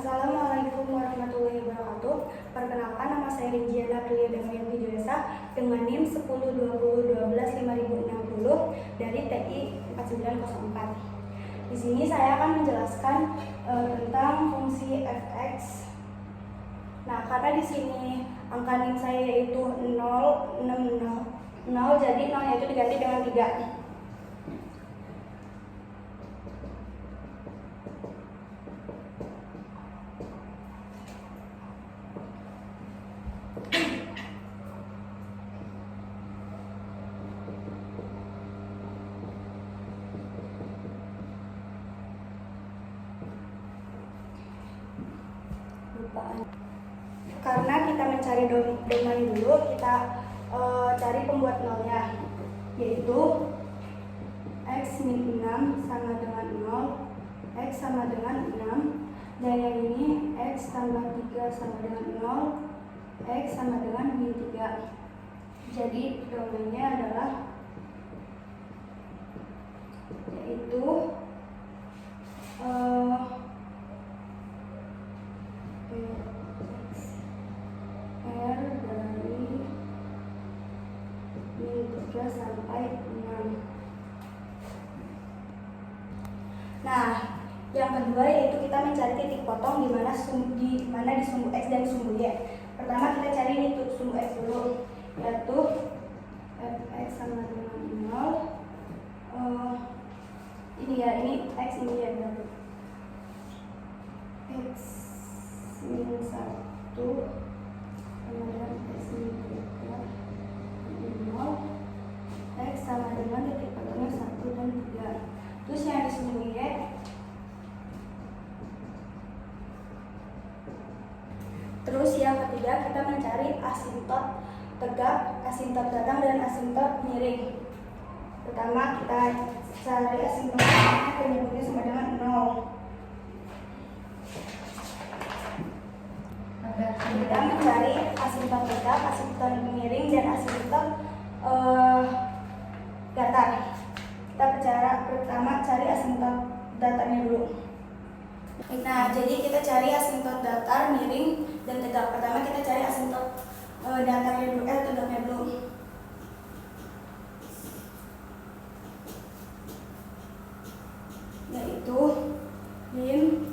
Assalamualaikum warahmatullahi wabarakatuh. Perkenalkan, nama saya Rinjiana Priya Damayanti Joesa dengan NIM 1020125060 dari TI 4904. Di sini saya akan menjelaskan tentang fungsi fx. Nah, karena di sini angka NIM saya yaitu 0, 6, 0, jadi 0 itu diganti dengan 3. Karena kita mencari domain dulu, kita cari pembuat nolnya, yaitu x min 6 sama dengan 0, x sama dengan 6, dan yang ini x tambah 3 sama dengan 0, x sama dengan min 3. Jadi domainnya adalah yaitu R dari min 3 sampai 6. Nah, yang kedua yaitu kita mencari titik potong di mana di sumbu X dan sumbu Y. Pertama kita cari ini sumbu X dulu, yaitu fx sama dengan 0. Ini X ini ya berarti X min 1 sama dengan X min 3 0, X sama dengan titik potongnya 1 dan 3. Terus yang di sumbu Y, terus yang ketiga kita mencari asintot tegak, asintot datang, dan asintot miring. Pertama kita cari asintot tegak, penyebutnya sama dengan 0. Kita mencari asintot tegak, asintot miring, dan asintot datar. Kita pertama cari asintot datarnya dulu. Nah, jadi kita cari asintot datar, miring, dan tegak. Pertama kita cari asintot datarnya dulu, tegaknya dulu. Yaitu min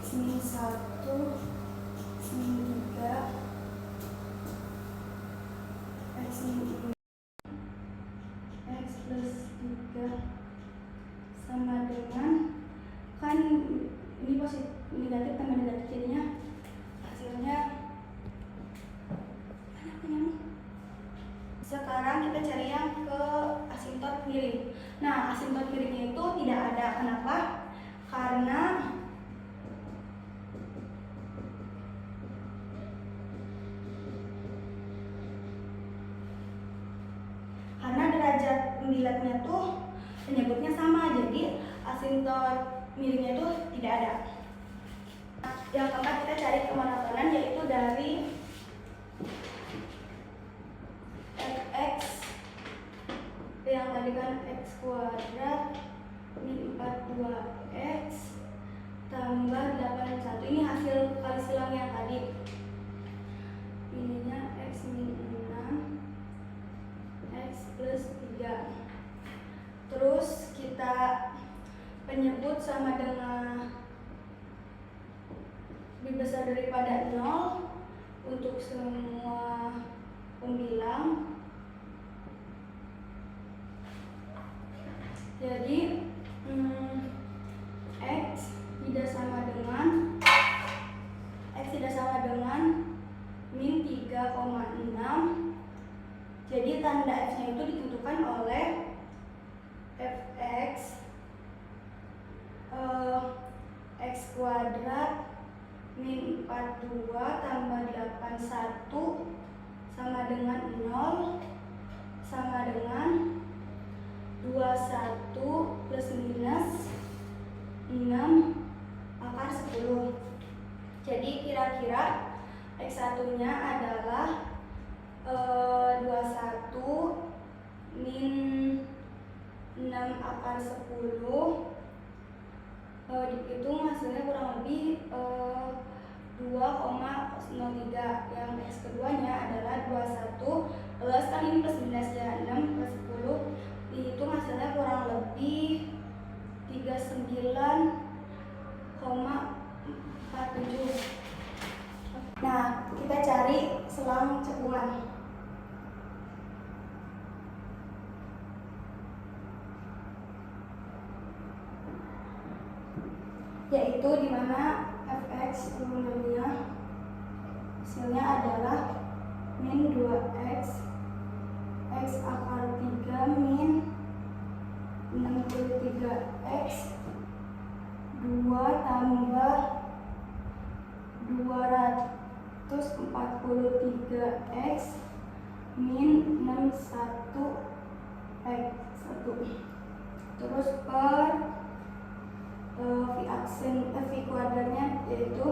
x min 1 x min 3 x min 2 x plus 3 sama dengan, kan ini positif negatif tambah negatif, jadinya hasilnya sekarang kita cari yang ke asintot miring. Nah, asintot miringnya itu tidak ada. Kenapa? Karena derajat pembilatnya tuh penyebutnya sama, jadi asintot miringnya itu tidak ada. Yang keempat kita cari kemonotonan, yaitu dari fx yang tadi kan x kuadrat min 42x tambah 81. Ini hasil kali silang yang tadi. Ininya x min 6 x plus 3. Terus kita penyebut sama dengan lebih besar daripada 0 untuk semua pembilang. Jadi x tidak sama dengan min 3,6. Jadi tanda x-nya itu ditentukan oleh fx x kuadrat min 42 tambah 81 sama dengan 0 sama dengan 21 plus minus 6 akar 10. Jadi kira-kira x1 nya adalah 21 min 6 akar 10, dihitung hasilnya kurang lebih 03. Yang X keduanya adalah 21 plus, kan ini plus 11 ya, 6 plus 10. Dihitung hasilnya kurang lebih 39,47. Nah, kita cari selang cekungan. Yaitu di mana fx turunannya hasilnya adalah min 2x x akar 3 min 63x 2 tambah 243x min 61x 1. Terus per V kuadratnya yaitu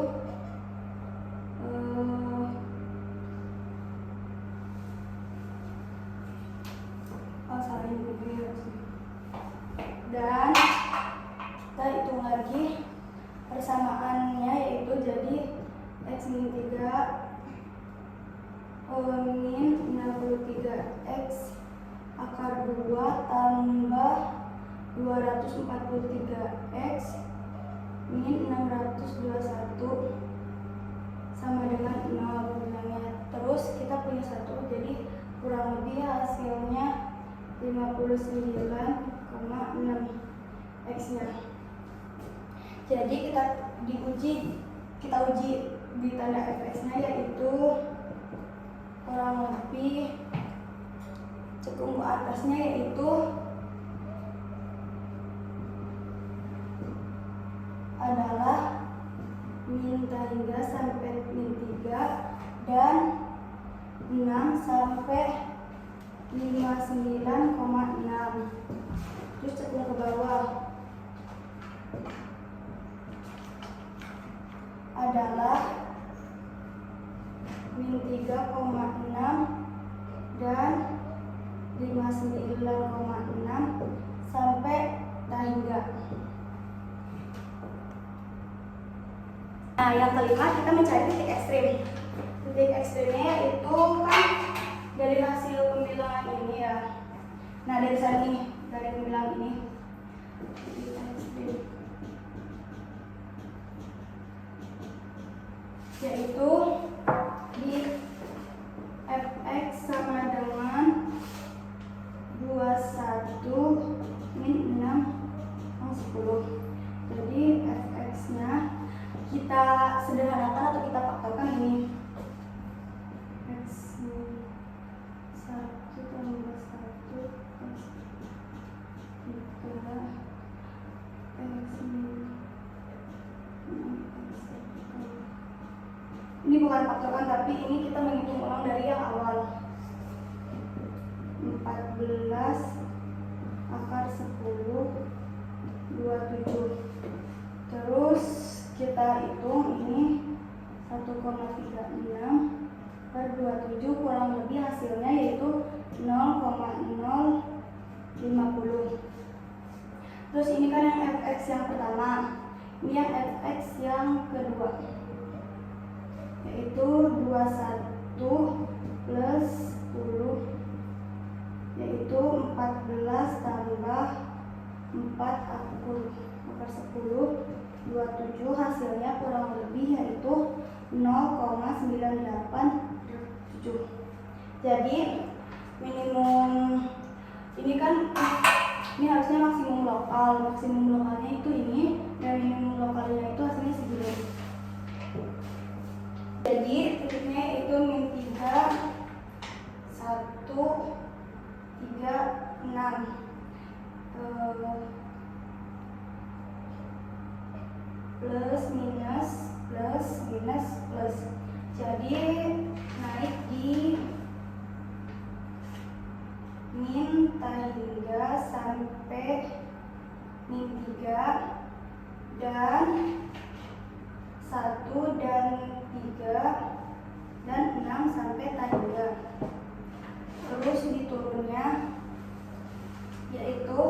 dan kita hitung lagi persamaannya, yaitu jadi x min 3 min 63x akar 2 tambah 243x min 621 sama dengan 0 bilangnya. Terus kita punya 1, jadi kurang lebih hasilnya 59,6 x nya. Jadi kita uji di tanda fx nya, yaitu kurang lebih cekung ke atasnya yaitu adalah min hingga sampai min 3 dan 6 sampai 59,6. Terus cekung ke bawah adalah min 3,6 dan 59,6 sampai hingga. Nah, yang kelima kita mencari titik ekstrim. Titik ekstrimnya yaitu kan dari hasil pembilangan ini ya. Nah, dari sini, dari pembilangan ini titik ekstrim yaitu di fx sama dengan 21 min 6 10. Jadi fx nya kita sederhanakan atau kita faktorkan ini x min 1 tambah 1 plus 3 x min 6 plus 1. Ini bukan faktorkan, tapi ini kita menghitung ulang dari yang awal. 14 akar 10 27. Terus kita hitung ini 1,36 per 27, kurang lebih hasilnya yaitu 0,050. Terus ini kan yang fx yang pertama, ini yang fx yang kedua, yaitu 21 plus 10 yaitu 14 tambah 4 akar 10 27, hasilnya kurang lebih yaitu 0,987. Jadi minimum ini kan ini harusnya maksimum lokalnya itu ini, dan minimum lokalnya itu hasilnya segini. Jadi titiknya itu min 3 1 3 6 plus minus plus minus plus, jadi naik di min hingga sampai min 3 dan 1 dan 3 dan 6 sampai hingga. Terus di turunnya yaitu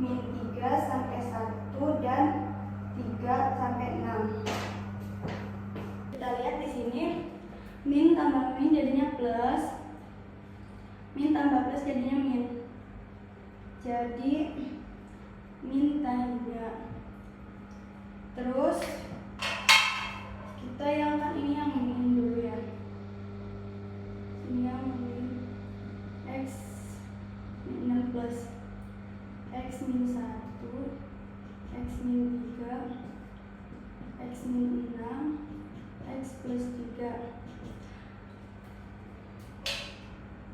min 3 sampai 1 dan 3 sampai 6. Kita lihat di sini Min tambah min jadinya plus, min tambah plus jadinya min. Jadi min tangga. Terus kita yang kan ini yang min dulu ya. Ini yang min x min 6 plus x min 1, x min 3, x min 6, x plus 3.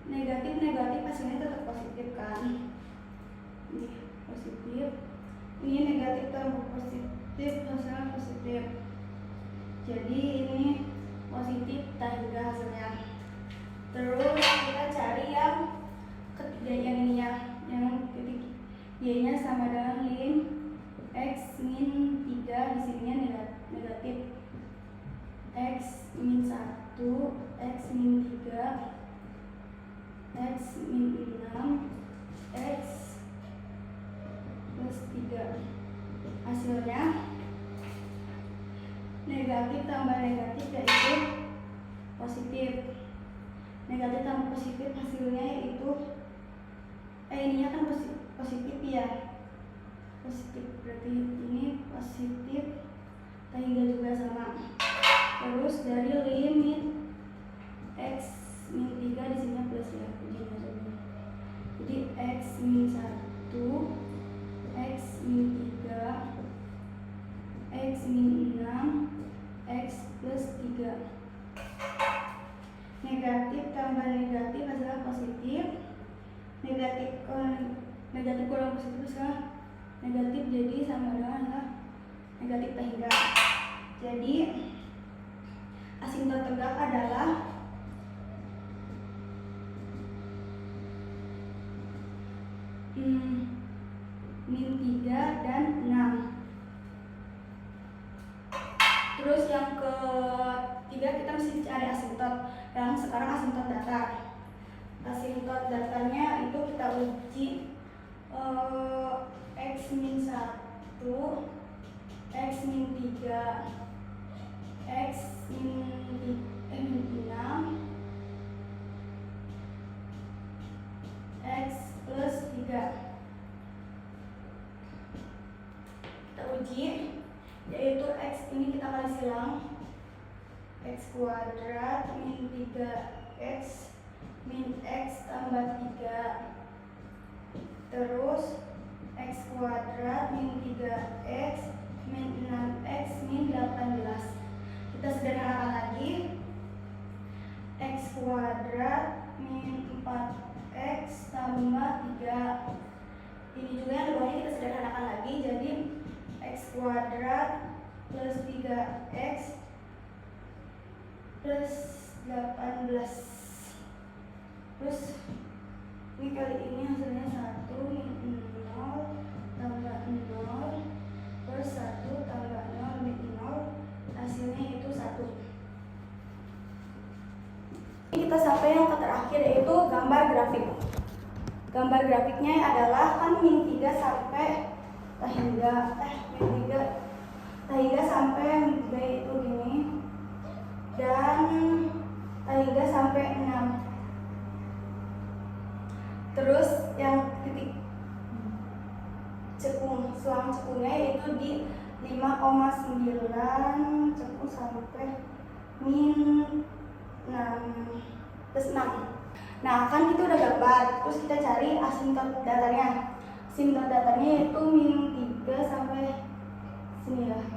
Negatif hasilnya tetap positif kan. Ini positif, ini negatif tambah positif hasilnya positif. Jadi ini positif tangga hasilnya. Terus kita cari yang ketiga, yang ini ya, yang ketiga y nya sama dengan lim x min 3, di sininya negatif, x min 1, x min 3, x min 6, x plus 3. Hasilnya negatif tambah negatif yaitu positif. Negatif tambah positif hasilnya yaitu ininya kan positif ya. Positif berarti ini positif, tangga juga sama. Terus dari limit x min 3 di sini plus ya. Jadi x min 1, x min 3, x min 6, x plus 3. Negatif tambah negatif hasilnya positif. Negatif kurang positif hasilnya negatif, jadi sama dengan negatif tangga. Jadi asimtot tegak adalah min 3 dan 6. Terus yang ketiga kita mesti cari asimtot. Yang sekarang asimtot datar. Asimtot datarnya itu kita uji x min 1, x min 3, x min 6, x plus 3. Kita uji, yaitu x ini kita kali silang, x kuadrat min 3x min x tambah 3, terus x kuadrat min 3x min 6x min 18. Kita sederhanakan lagi, x kuadrat min 4x tambah 3. Ini juga yang bawahnya kita sederhanakan lagi, jadi x kuadrat plus 3x plus 18. Terus ini kali ini hasilnya 1 min 0 tambah 0 plus 1 tambah 0 min 0, hasilnya itu 1. Ini kita sampai yang terakhir, yaitu gambar grafik. Gambar grafiknya adalah kan min 3 sampai min 3 sampai min 3 itu gini, dan tangga sampai 6. Terus yang titik cekung, selang cekungnya itu di 5,9 cekung sampai min 6 plus 6. Nah kan kita udah gambar, terus kita cari asimtot datarnya. Asimtot datarnya yaitu min 3 sampai sini lah,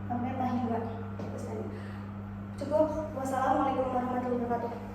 sampai tangga. Cukup. Wassalamualaikum warahmatullahi wabarakatuh.